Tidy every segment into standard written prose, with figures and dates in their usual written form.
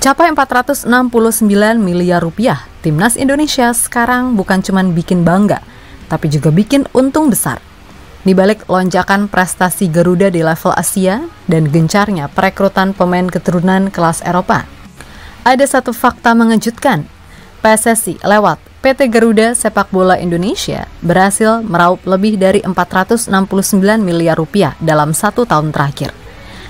Mencapai 469 miliar rupiah, Timnas Indonesia sekarang bukan cuma bikin bangga, tapi juga bikin untung besar. Di balik lonjakan prestasi Garuda di level Asia dan gencarnya perekrutan pemain keturunan kelas Eropa, ada satu fakta mengejutkan. PSSI lewat PT Garuda Sepak Bola Indonesia berhasil meraup lebih dari 469 miliar rupiah dalam 1 tahun terakhir.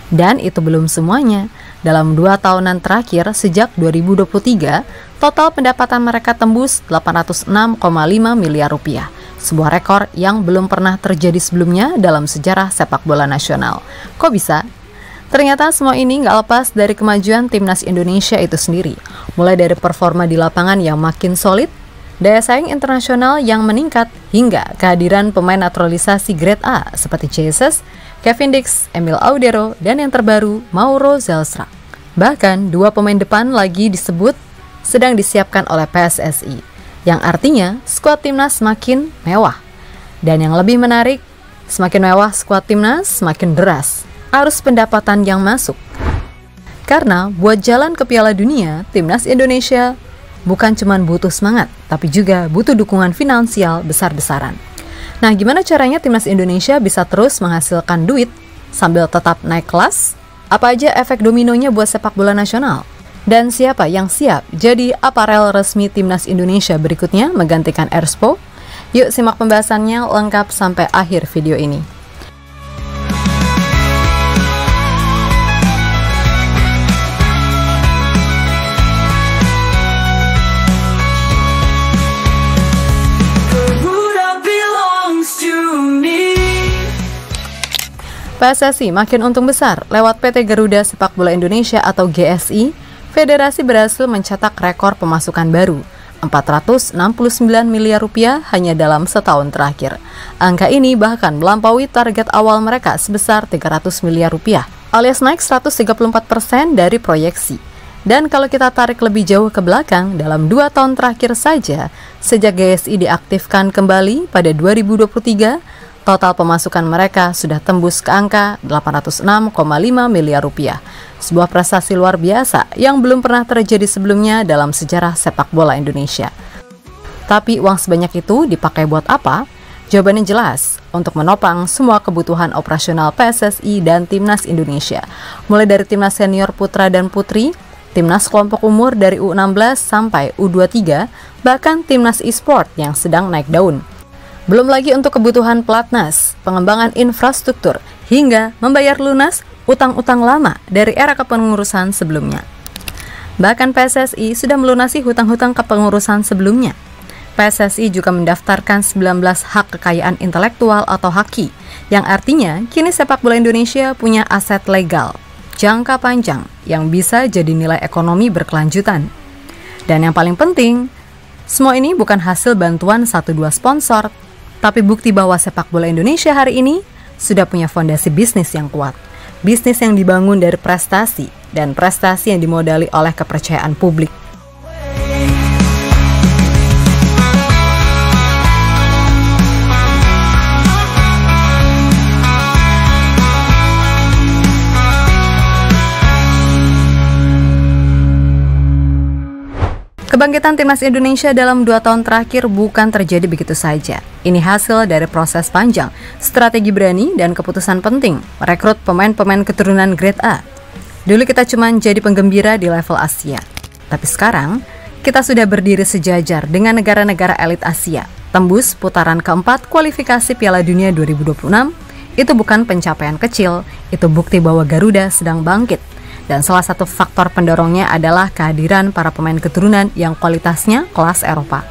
Dan itu belum semuanya. Dalam 2 tahunan terakhir sejak 2023, total pendapatan mereka tembus 806,5 miliar rupiah. Sebuah rekor yang belum pernah terjadi sebelumnya dalam sejarah sepak bola nasional. Kok bisa? Ternyata semua ini nggak lepas dari kemajuan Timnas Indonesia itu sendiri. Mulai dari performa di lapangan yang makin solid, daya saing internasional yang meningkat, hingga kehadiran pemain naturalisasi grade A seperti Jesus, Kevin Dix, Emil Audero, dan yang terbaru Mauro Zelstra. Bahkan 2 pemain depan lagi disebut sedang disiapkan oleh PSSI. Yang artinya skuad Timnas semakin mewah. Dan yang lebih menarik, semakin mewah skuad Timnas, semakin deras arus pendapatan yang masuk. Karena buat jalan ke Piala Dunia, Timnas Indonesia bukan cuma butuh semangat, tapi juga butuh dukungan finansial besar-besaran. Nah, gimana caranya Timnas Indonesia bisa terus menghasilkan duit sambil tetap naik kelas? Apa aja efek dominonya buat sepak bola nasional? Dan siapa yang siap jadi aparel resmi Timnas Indonesia berikutnya menggantikan Erspo? Yuk simak pembahasannya lengkap sampai akhir video ini. PSSI makin untung besar lewat PT Garuda Sepak Bola Indonesia atau GSI. Federasi berhasil mencetak rekor pemasukan baru, 469 miliar rupiah hanya dalam setahun terakhir. Angka ini bahkan melampaui target awal mereka sebesar 300 miliar rupiah, alias naik 134% dari proyeksi. Dan kalau kita tarik lebih jauh ke belakang, dalam 2 tahun terakhir saja, sejak GSI diaktifkan kembali pada 2023, total pemasukan mereka sudah tembus ke angka 806,5 miliar rupiah. Sebuah prestasi luar biasa yang belum pernah terjadi sebelumnya dalam sejarah sepak bola Indonesia. Tapi uang sebanyak itu dipakai buat apa? Jawabannya jelas, untuk menopang semua kebutuhan operasional PSSI dan Timnas Indonesia. Mulai dari Timnas Senior Putra dan Putri, Timnas kelompok umur dari U16 sampai U23, bahkan Timnas e-sport yang sedang naik daun. Belum lagi untuk kebutuhan pelatnas, pengembangan infrastruktur, hingga membayar lunas utang-utang lama dari era kepengurusan sebelumnya. Bahkan PSSI sudah melunasi hutang-hutang kepengurusan sebelumnya. PSSI juga mendaftarkan 19 hak kekayaan intelektual atau HAKI, yang artinya kini sepak bola Indonesia punya aset legal, jangka panjang, yang bisa jadi nilai ekonomi berkelanjutan. Dan yang paling penting, semua ini bukan hasil bantuan 1-2 sponsor, tapi bukti bahwa sepak bola Indonesia hari ini sudah punya fondasi bisnis yang kuat. Bisnis yang dibangun dari prestasi, dan prestasi yang dimodali oleh kepercayaan publik. Kebangkitan Timnas Indonesia dalam 2 tahun terakhir bukan terjadi begitu saja. Ini hasil dari proses panjang, strategi berani, dan keputusan penting merekrut pemain-pemain keturunan grade A. Dulu kita cuma jadi penggembira di level Asia. Tapi sekarang, kita sudah berdiri sejajar dengan negara-negara elit Asia. Tembus putaran keempat kualifikasi Piala Dunia 2026, itu bukan pencapaian kecil, itu bukti bahwa Garuda sedang bangkit. Dan salah satu faktor pendorongnya adalah kehadiran para pemain keturunan yang kualitasnya kelas Eropa.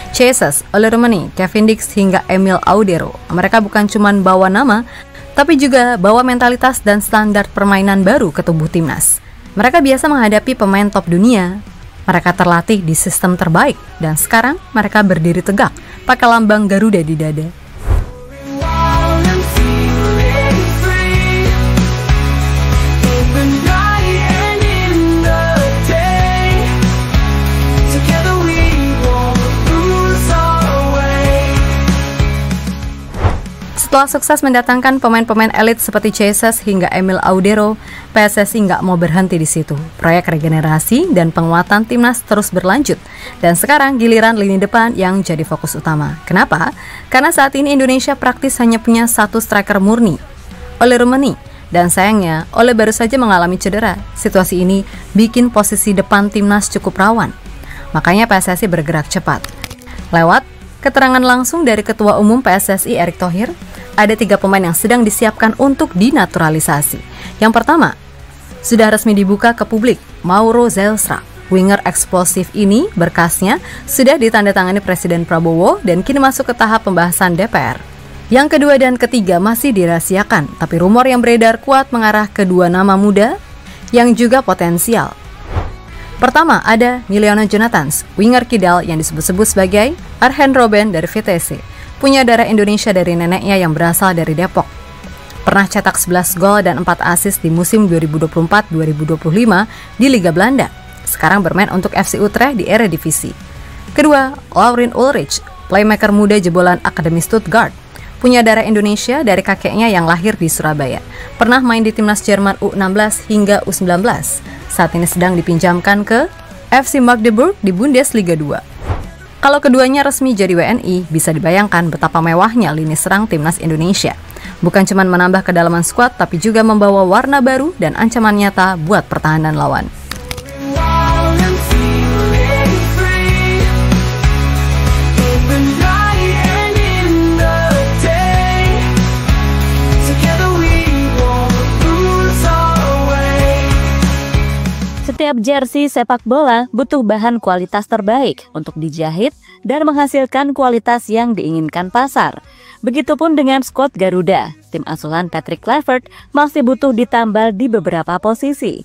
Jesus, Olermani, Kevin Dix, hingga Emil Audero. Mereka bukan cuma bawa nama, tapi juga bawa mentalitas dan standar permainan baru ke tubuh timnas. Mereka biasa menghadapi pemain top dunia. Mereka terlatih di sistem terbaik, dan sekarang mereka berdiri tegak, pakai lambang Garuda di dada. Setelah sukses mendatangkan pemain-pemain elit seperti Jesus hingga Emil Audero, PSSI nggak mau berhenti di situ. Proyek regenerasi dan penguatan timnas terus berlanjut. Dan sekarang giliran lini depan yang jadi fokus utama. Kenapa? Karena saat ini Indonesia praktis hanya punya satu striker murni, Ole Rummenigge. Dan sayangnya, Ole baru saja mengalami cedera. Situasi ini bikin posisi depan timnas cukup rawan. Makanya PSSI bergerak cepat. Lewat keterangan langsung dari Ketua Umum PSSI Erick Thohir, ada 3 pemain yang sedang disiapkan untuk dinaturalisasi. Yang pertama, sudah resmi dibuka ke publik, Mauro Zylstra. Winger eksplosif ini berkasnya sudah ditandatangani Presiden Prabowo dan kini masuk ke tahap pembahasan DPR. Yang kedua dan ketiga masih dirahasiakan, tapi rumor yang beredar kuat mengarah ke 2 nama muda yang juga potensial. Pertama ada Emiliano Jonathans, winger kidal yang disebut-sebut sebagai Arjen Robben dari VTC. Punya darah Indonesia dari neneknya yang berasal dari Depok. Pernah cetak 11 gol dan 4 assist di musim 2024-2025 di Liga Belanda. Sekarang bermain untuk FC Utrecht di Eredivisie. Kedua, Laurin Ulrich, playmaker muda jebolan Akademi Stuttgart. Punya darah Indonesia dari kakeknya yang lahir di Surabaya. Pernah main di timnas Jerman U16 hingga U19. Saat ini sedang dipinjamkan ke FC Magdeburg di Bundesliga 2. Kalau keduanya resmi jadi WNI, bisa dibayangkan betapa mewahnya lini serang timnas Indonesia. Bukan cuma menambah kedalaman skuad, tapi juga membawa warna baru dan ancaman nyata buat pertahanan lawan. Setiap jersey sepak bola butuh bahan kualitas terbaik untuk dijahit dan menghasilkan kualitas yang diinginkan pasar. Begitupun dengan skuad Garuda, tim asuhan Patrick Kluivert masih butuh ditambal di beberapa posisi.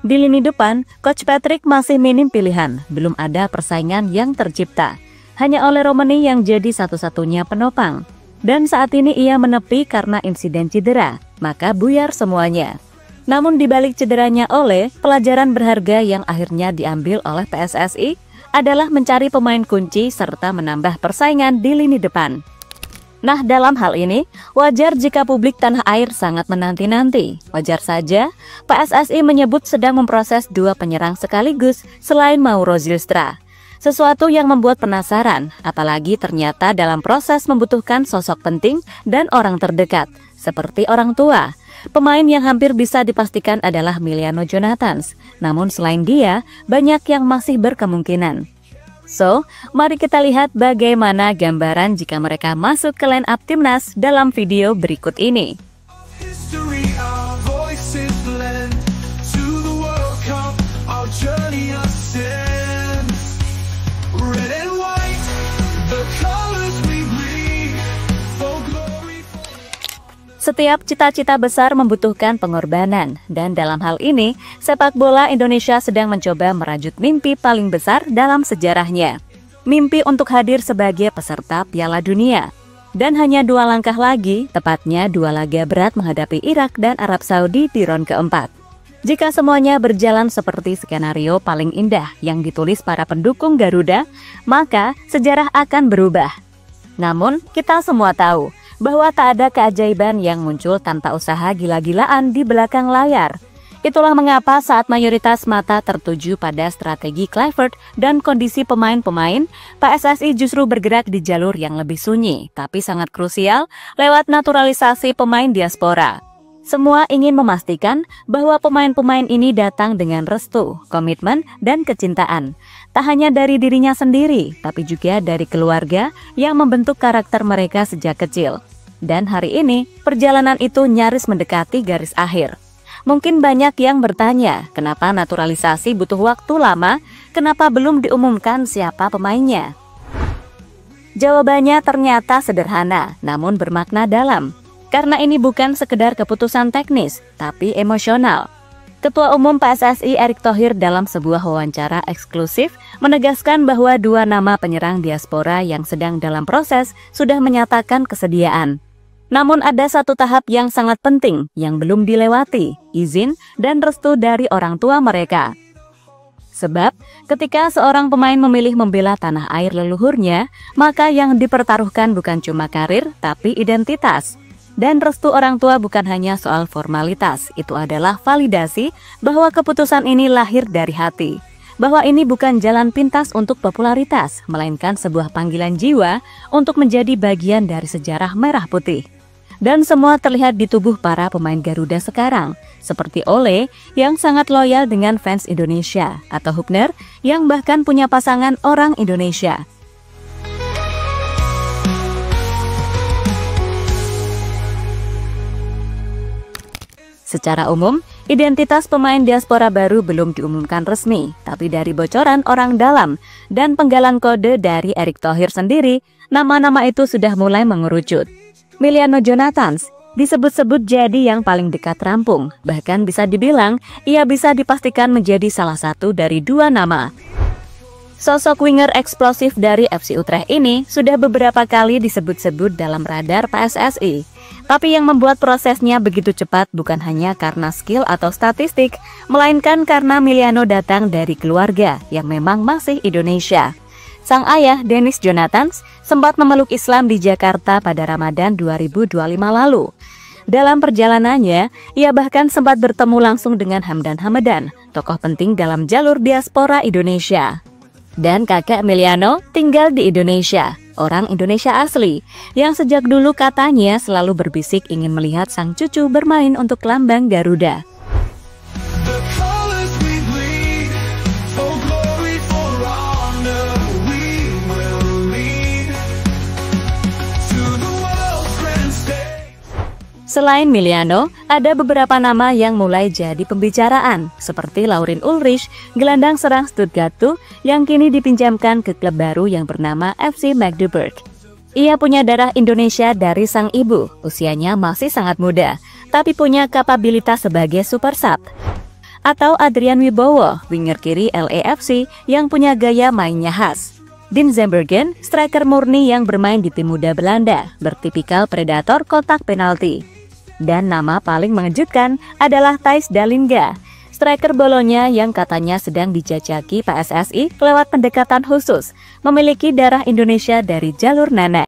Di lini depan, Coach Patrick masih minim pilihan, belum ada persaingan yang tercipta. Hanya Ole Rummenigge yang jadi satu-satunya penopang. Dan saat ini ia menepi karena insiden cedera, maka buyar semuanya. Namun di balik cederanya Ole, pelajaran berharga yang akhirnya diambil oleh PSSI adalah mencari pemain kunci serta menambah persaingan di lini depan. Nah, dalam hal ini, wajar jika publik tanah air sangat menanti-nanti. Wajar saja, PSSI menyebut sedang memproses 2 penyerang sekaligus selain Mauro Zylstra. Sesuatu yang membuat penasaran, apalagi ternyata dalam proses membutuhkan sosok penting dan orang terdekat, seperti orang tua. Pemain yang hampir bisa dipastikan adalah Emiliano Jonathans. Namun selain dia, banyak yang masih berkemungkinan. So, mari kita lihat bagaimana gambaran jika mereka masuk ke line up timnas dalam video berikut ini. Setiap cita-cita besar membutuhkan pengorbanan, dan dalam hal ini, sepak bola Indonesia sedang mencoba merajut mimpi paling besar dalam sejarahnya. Mimpi untuk hadir sebagai peserta Piala Dunia. Dan hanya 2 langkah lagi, tepatnya 2 laga berat menghadapi Irak dan Arab Saudi di ronde keempat. Jika semuanya berjalan seperti skenario paling indah yang ditulis para pendukung Garuda, maka sejarah akan berubah. Namun, kita semua tahu bahwa tak ada keajaiban yang muncul tanpa usaha gila-gilaan di belakang layar. Itulah mengapa saat mayoritas mata tertuju pada strategi Kluivert dan kondisi pemain-pemain, PSSI justru bergerak di jalur yang lebih sunyi, tapi sangat krusial lewat naturalisasi pemain diaspora. Semua ingin memastikan bahwa pemain-pemain ini datang dengan restu, komitmen, dan kecintaan. Tak hanya dari dirinya sendiri, tapi juga dari keluarga yang membentuk karakter mereka sejak kecil. Dan hari ini, perjalanan itu nyaris mendekati garis akhir. Mungkin banyak yang bertanya, kenapa naturalisasi butuh waktu lama, kenapa belum diumumkan siapa pemainnya? Jawabannya ternyata sederhana, namun bermakna dalam. Karena ini bukan sekedar keputusan teknis, tapi emosional. Ketua Umum PSSI Erick Thohir dalam sebuah wawancara eksklusif menegaskan bahwa 2 nama penyerang diaspora yang sedang dalam proses sudah menyatakan kesediaan. Namun ada satu tahap yang sangat penting yang belum dilewati, izin dan restu dari orang tua mereka. Sebab ketika seorang pemain memilih membela tanah air leluhurnya, maka yang dipertaruhkan bukan cuma karir tapi identitas. Dan restu orang tua bukan hanya soal formalitas, itu adalah validasi bahwa keputusan ini lahir dari hati. Bahwa ini bukan jalan pintas untuk popularitas, melainkan sebuah panggilan jiwa untuk menjadi bagian dari sejarah merah putih. Dan semua terlihat di tubuh para pemain Garuda sekarang, seperti Ole yang sangat loyal dengan fans Indonesia, atau Hubner yang bahkan punya pasangan orang Indonesia. Secara umum, identitas pemain diaspora baru belum diumumkan resmi, tapi dari bocoran orang dalam dan penggalan kode dari Erick Thohir sendiri, nama-nama itu sudah mulai mengerucut. Miliano Jonathans disebut-sebut jadi yang paling dekat rampung, bahkan bisa dibilang ia bisa dipastikan menjadi salah satu dari dua nama. Sosok winger eksplosif dari FC Utrecht ini sudah beberapa kali disebut-sebut dalam radar PSSI. Tapi yang membuat prosesnya begitu cepat bukan hanya karena skill atau statistik, melainkan karena Miliano datang dari keluarga yang memang masih Indonesia. Sang ayah, Dennis Jonathans, sempat memeluk Islam di Jakarta pada Ramadan 2025 lalu. Dalam perjalanannya, ia bahkan sempat bertemu langsung dengan Hamdan Hamadan, tokoh penting dalam jalur diaspora Indonesia. Dan kakek Miliano tinggal di Indonesia, orang Indonesia asli, yang sejak dulu katanya selalu berbisik ingin melihat sang cucu bermain untuk lambang Garuda. Selain Miliano, ada beberapa nama yang mulai jadi pembicaraan, seperti Laurin Ulrich, gelandang serang Stuttgart yang kini dipinjamkan ke klub baru yang bernama FC Magdeburg. Ia punya darah Indonesia dari sang ibu, usianya masih sangat muda, tapi punya kapabilitas sebagai super sub. Atau Adrian Wibowo, winger kiri LAFC yang punya gaya mainnya khas. Dean Zembergen, striker murni yang bermain di tim muda Belanda, bertipikal predator kotak penalti. Dan nama paling mengejutkan adalah Thijs Dallinga, striker Bolonya yang katanya sedang dijajaki PSSI lewat pendekatan khusus, memiliki darah Indonesia dari jalur nenek.